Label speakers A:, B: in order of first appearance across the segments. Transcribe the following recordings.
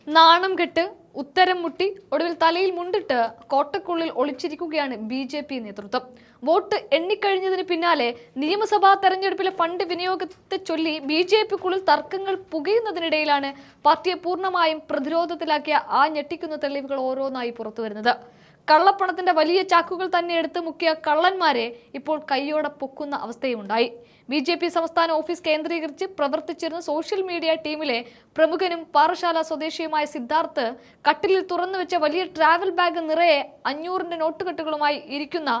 A: നാണം കെട്ട് ഉത്തരം മുട്ടി ഒടുവിൽ തലയിൽ മുണ്ടിട്ട് കോട്ടക്കുള്ളിൽ ഒളിച്ചിരിക്കുകയാണ് ബി.ജെ.പി. നേതൃത്വം. വോട്ട് എണ്ണിക്കഴിഞ്ഞതിന് പിന്നാലെ നിയമസഭാ തെരഞ്ഞെടുപ്പിലെ ഫണ്ട് വിനിയോഗത്തെ ചൊല്ലി ബി.ജെ.പിക്കുള്ളിൽ തർക്കങ്ങൾ പുകയുന്നതിനിടയിലാണ് പാർട്ടിയെ പൂർണ്ണമായും പ്രതിരോധത്തിലാക്കിയ ആ ഞെട്ടിക്കുന്ന തെളിവുകൾ ഓരോന്നായി പുറത്തുവരുന്നത്. കള്ളപ്പണത്തിന്റെ വലിയ ചാക്കുകൾ തന്നെ എടുത്ത് മുക്കിയ കള്ളന്മാരെ ഇപ്പോൾ കൈയോടെ പൊക്കുന്ന അവസ്ഥയുണ്ടായി. ബി.ജെ.പി. സംസ്ഥാന ഓഫീസ് കേന്ദ്രീകരിച്ച് പ്രവർത്തിച്ചിരുന്ന സോഷ്യൽ മീഡിയ ടീമിലെ പ്രമുഖനും പാറശാല സ്വദേശിയുമായ സിദ്ധാർത്ഥ് കട്ടിലിൽ തുറന്നുവെച്ച വലിയ ട്രാവൽ ബാഗ് നിറയെ 500ന്റെ നോട്ടുകെട്ടുകളുമായി ഇരിക്കുന്ന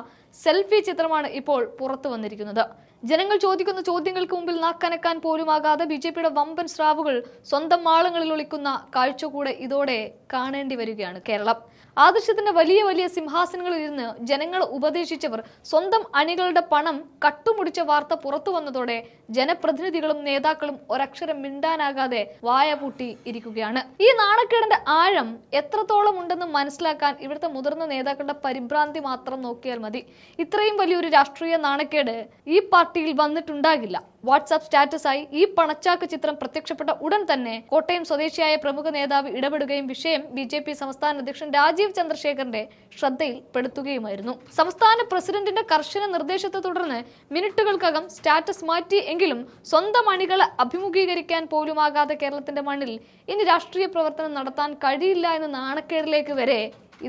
A: സെൽഫി ചിത്രമാണ് ഇപ്പോൾ പുറത്തു വന്നിരിക്കുന്നത്. ജനങ്ങൾ ചോദിക്കുന്ന ചോദ്യങ്ങൾക്ക് മുമ്പിൽ നാക്കനക്കാൻ പോലുമാകാതെ ബി.ജെ.പിയുടെ വമ്പൻ സ്രാവുകൾ സ്വന്തം മാളങ്ങളിൽ ഒളിക്കുന്ന കാഴ്ച കൂടെ ഇതോടെ കാണേണ്ടി വരികയാണ് കേരളം. ആദർശത്തിന്റെ വലിയ വലിയ സിംഹാസനങ്ങളിൽ ഇരുന്ന് ജനങ്ങളെ ഉപദേശിച്ചവർ സ്വന്തം അണികളുടെ പണം കട്ടുമുടിച്ച വാർത്ത പുറത്തു വന്നതോടെ ജനപ്രതിനിധികളും നേതാക്കളും ഒരക്ഷരം മിണ്ടാനാകാതെ വായ പൂട്ടി ഇരിക്കുകയാണ്. ഈ നാണക്കേടിന്റെ ആഴം എത്രത്തോളം ഉണ്ടെന്ന് മനസ്സിലാക്കാൻ ഇവിടുത്തെ മുതിർന്ന നേതാക്കളുടെ പരിഭ്രാന്തി മാത്രം നോക്കിയാൽ മതി. ഇത്രയും വലിയൊരു രാഷ്ട്രീയ നാണക്കേട് ഈ പാർട്ടിയിൽ വന്നിട്ടുണ്ടാകില്ല. വാട്സാപ്പ് സ്റ്റാറ്റസായി ഈ പണച്ചാക്ക് ചിത്രം പ്രത്യക്ഷപ്പെട്ട ഉടൻ തന്നെ കോട്ടയം സ്വദേശിയായ പ്രമുഖ നേതാവ് ഇടപെടുകയും വിഷയം ബി.ജെ.പി. സംസ്ഥാന അധ്യക്ഷൻ രാജീവ് ചന്ദ്രശേഖറിന്റെ ശ്രദ്ധയിൽപ്പെടുത്തുകയുമായിരുന്നു. സംസ്ഥാന പ്രസിഡന്റിന്റെ കർശന നിർദ്ദേശത്തെ തുടർന്ന് മിനിറ്റുകൾക്കകം സ്റ്റാറ്റസ് മാറ്റി എങ്കിലും സ്വന്തം അണികളെ അഭിമുഖീകരിക്കാൻ പോലുമാകാതെ കേരളത്തിന്റെ മണ്ണിൽ ഇനി രാഷ്ട്രീയ പ്രവർത്തനം നടത്താൻ കഴിയില്ല എന്ന നാണക്കേടിലേക്ക് വരെ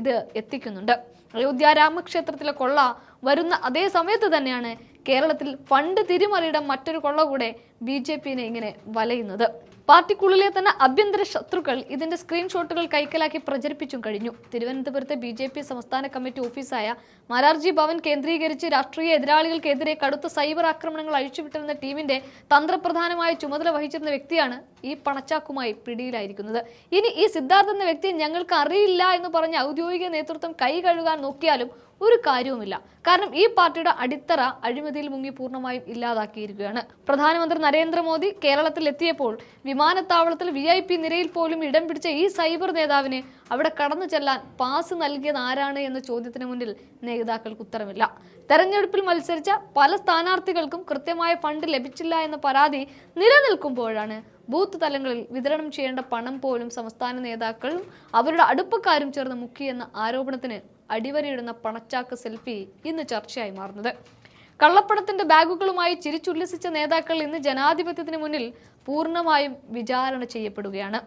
A: ഇത് എത്തിക്കുന്നുണ്ട്. അയോധ്യ രാമക്ഷേത്രത്തിലെ കൊള്ള വരുന്ന അതേ സമയത്ത് തന്നെയാണ് കേരളത്തിൽ ഫണ്ട് തിരിമറിയുടെ മറ്റൊരു കൊള്ള കൂടെ ബി.ജെ.പിനെ ഇങ്ങനെ വലയുന്നത്. പാർട്ടിക്കുള്ളിലെ തന്നെ ആഭ്യന്തര ശത്രുക്കൾ ഇതിന്റെ സ്ക്രീൻഷോട്ടുകൾ കൈക്കലാക്കി പ്രചരിപ്പിച്ചും കഴിഞ്ഞു. തിരുവനന്തപുരത്തെ ബി.ജെ.പി. സംസ്ഥാന കമ്മിറ്റി ഓഫീസായ മാരാർജി ഭവൻ കേന്ദ്രീകരിച്ച് രാഷ്ട്രീയ എതിരാളികൾക്കെതിരെ കടുത്ത സൈബർ ആക്രമണങ്ങൾ അഴിച്ചുവിട്ടിരുന്ന ടീമിന്റെ തന്ത്രപ്രധാനമായ ചുമതല വഹിച്ചിരുന്ന വ്യക്തിയാണ് ഈ പണച്ചാക്കുമായി പിടിയിലായിരിക്കുന്നത്. ഇനി ഈ സിദ്ധാർത്ഥ എന്ന വ്യക്തിയെ ഞങ്ങൾക്ക് അറിയില്ല എന്ന് പറഞ്ഞ ഔദ്യോഗിക നേതൃത്വം കൈ കഴുകാൻ നോക്കിയാലും ഒരു കാര്യവുമില്ല. കാരണം ഈ പാർട്ടിയുടെ അടിത്തറ അഴിമതിയിൽ മുങ്ങി പൂർണ്ണമായും ഇല്ലാതാക്കിയിരിക്കുകയാണ്. പ്രധാനമന്ത്രി നരേന്ദ്രമോദി കേരളത്തിൽ എത്തിയപ്പോൾ വിമാനത്താവളത്തിൽ VIP നിരയിൽ പോലും ഇടം പിടിച്ച ഈ സൈബർ നേതാവിന് അവിടെ കടന്നു ചെല്ലാൻ പാസ് നൽകിയത് ആരാണ് എന്ന ചോദ്യത്തിന് മുന്നിൽ നേതാക്കൾക്ക് ഉത്തരമില്ല. തെരഞ്ഞെടുപ്പിൽ മത്സരിച്ച പല സ്ഥാനാർത്ഥികൾക്കും കൃത്യമായ ഫണ്ട് ലഭിച്ചില്ല എന്ന പരാതി നിലനിൽക്കുമ്പോഴാണ് ബൂത്ത് തലങ്ങളിൽ വിതരണം ചെയ്യേണ്ട പണം പോലും സംസ്ഥാന നേതാക്കളും അവരുടെ അടുപ്പക്കാരും ചേർന്ന് മുക്കിയെന്ന ആരോപണത്തിന് അടിവരയിടുന്ന പണച്ചാക്ക് സെൽഫി ഇന്ന് ചർച്ചയായി മാറുന്നത്. കള്ളപ്പണത്തിന്റെ ബാഗുകളുമായി ചിരിച്ചുല്ലസിച്ച നേതാക്കൾ ഇന്ന് ജനാധിപത്യത്തിന് മുന്നിൽ പൂർണ്ണമായും വിചാരണ ചെയ്യപ്പെടുകയാണ്.